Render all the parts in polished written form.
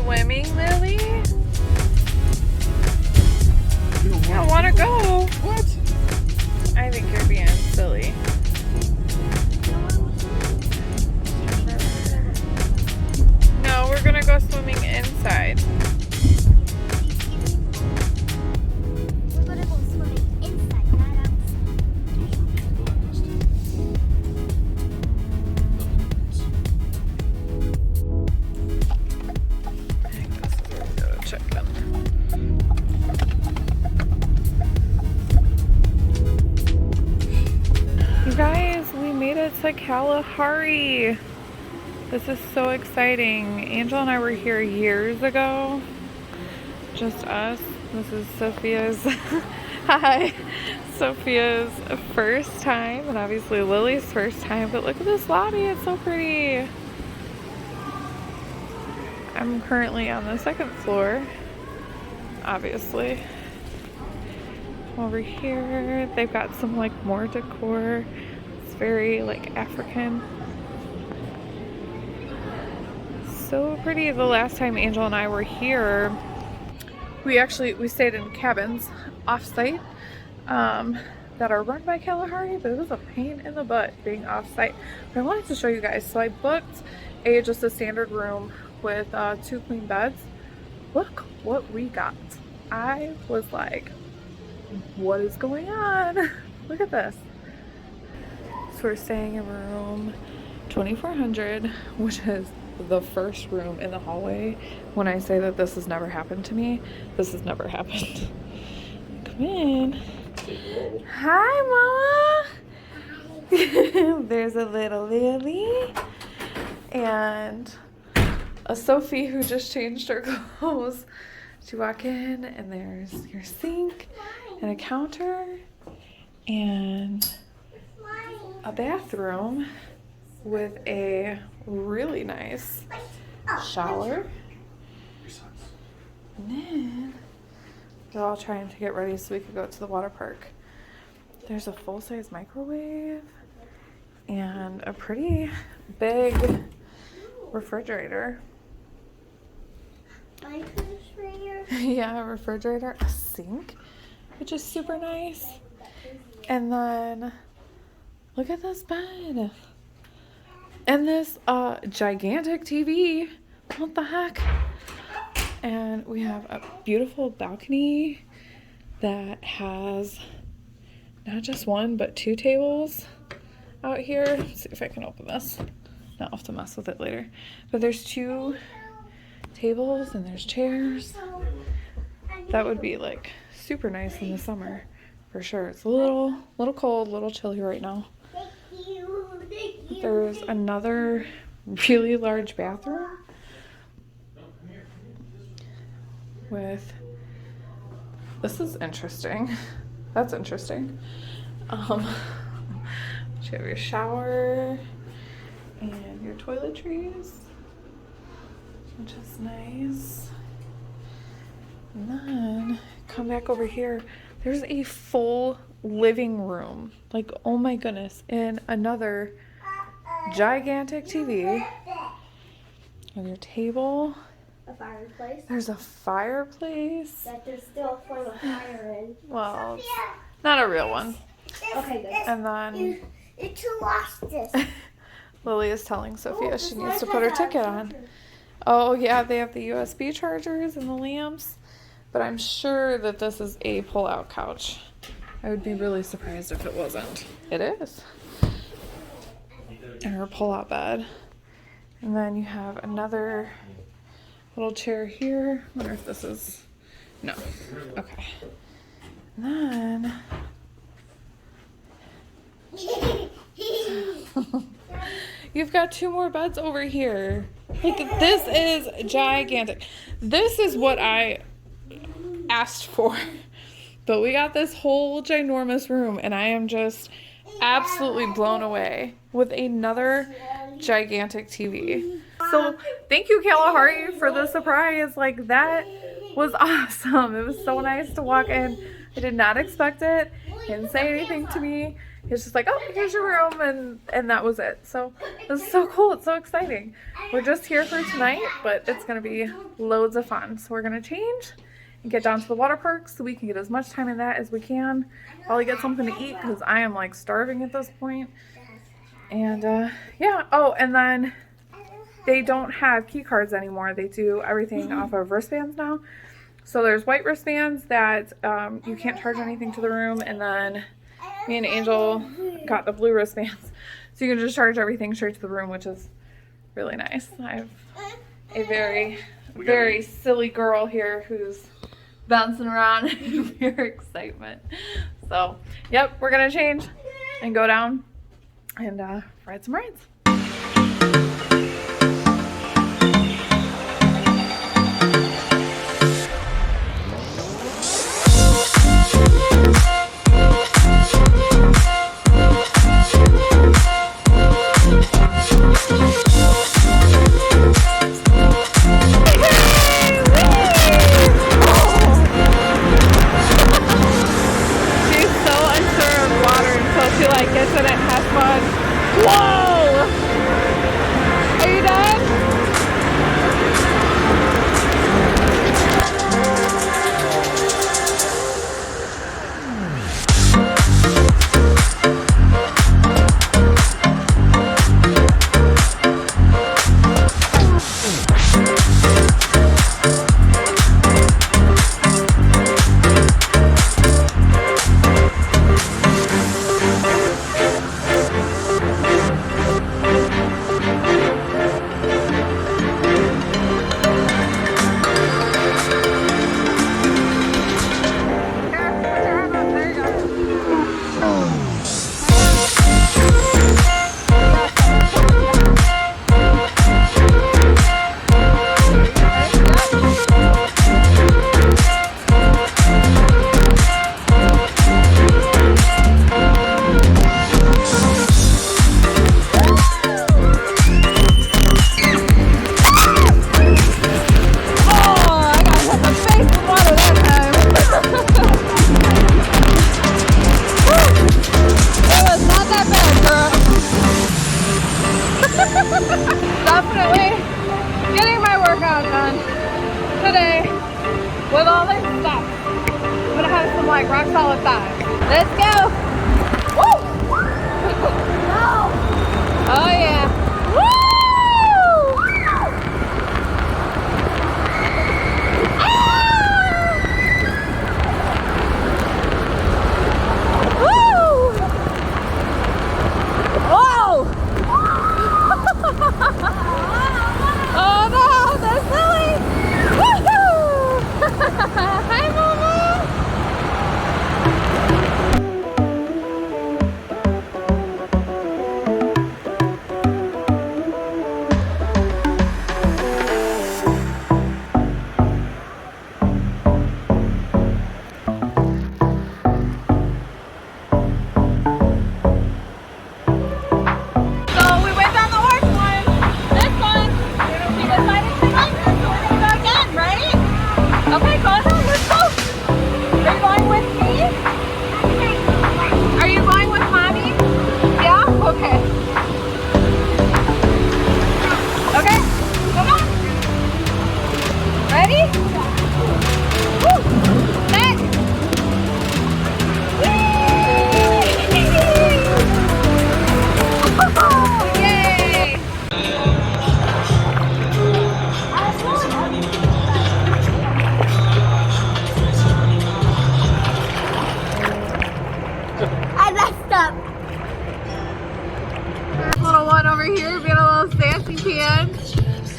swimming, Lily? I don't want to go. What? I think you're being silly. No, we're gonna go swimming inside. We're gonna go swimming inside, not outside. Those were being built. I think this is where we gotta check in. You guys, we made it to Kalahari. This is so exciting. Angel and I were here years ago. Just us. This is Sophia's hi. Sophia's first time, and obviously Lily's first time, but look at this lobby, it's so pretty. I'm currently on the second floor, obviously. Over here, they've got some like more decor. It's very like African. So pretty. The last time Angel and I were here, we stayed in cabins off-site that are run by Kalahari, but it was a pain in the butt being off-site. But I wanted to show you guys. So I booked just a standard room with 2 queen beds. Look what we got. I was like, what is going on? Look at this. So we're staying in room 2400, which is the first room in the hallway. When I say that this has never happened to me, this has never happened. Come in. Hi, Mama. There's a little Lily and a Sophie who just changed her clothes. So you walk in and there's your sink and a counter and a bathroom with a really nice shower. And then they're all trying to get ready so we could go to the water park. There's a full-size microwave and a pretty big refrigerator. Yeah, a refrigerator, a sink, which is super nice. And then look at this bed. And this gigantic TV. What the heck? And we have a beautiful balcony that has not just 1 but 2 tables out here. Let's see if I can open this. No, I'll have to mess with it later. But there's 2 tables and there's chairs. That would be like super nice in the summer for sure. It's a little cold, a little chilly right now. There's another really large bathroom with, this is interesting. That's interesting. You have your shower and your toiletries, which is nice. And then come back over here. There's a full living room. Like, oh my goodness. And another gigantic TV. And your table. A fireplace. There's a fireplace. That there's still a flame of fire in. Well, it's not a real one. Okay, good. And then It's lost this. Lily is telling Sophia she needs to put her ticket on. Oh yeah, they have the USB chargers and the lamps. But I'm sure that this is a pull-out couch. I would be really surprised if it wasn't. It is. And her pull-out bed. And then you have another little chair here. I wonder if this is... No. Okay. And then... You've got 2 more beds over here. Like, this is gigantic. This is what I asked for. But we got this whole ginormous room, and I am just absolutely blown away with another gigantic TV. So thank you, Kalahari, for the surprise. Like, that was awesome. It was so nice to walk in. I did not expect it. He didn't say anything to me. He's just like, oh, here's your room, and that was it. So this is so cool. It's so exciting. We're just here for tonight, but it's gonna be loads of fun. So we're gonna change and get down to the water park so we can get as much time in that as we can. Probably get something to eat because I am like starving at this point. And yeah. Oh, and then they don't have key cards anymore. They do everything off of wristbands now. So there's white wristbands that you can't charge anything to the room, and then me and Angel got the blue wristbands. So you can just charge everything straight to the room, which is really nice. I have a very silly girl here who's bouncing around in pure excitement. So, yep, we're gonna change and go down and ride some rides. Definitely getting my workout done today with all this stuff. I'm gonna have some like rock solid thighs. Let's go! Woo! Oh yeah! Woo!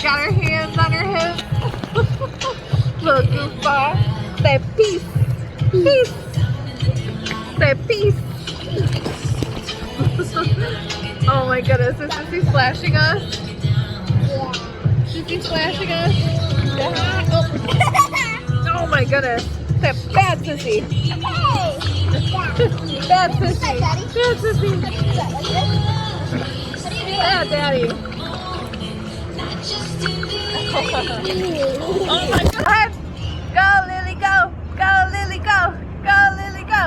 Got her hands on her hips. Little goofball. Say peace. Peace. Say peace. Oh my goodness. Is Sissy flashing us? Yeah. Sissy flashing us? Yeah. Oh my goodness. Say bad Sissy. Hey. Bad Sissy. Bad Sissy. Bad Daddy. Oh my God! Go Lily, go! Go Lily, go! Go Lily, go!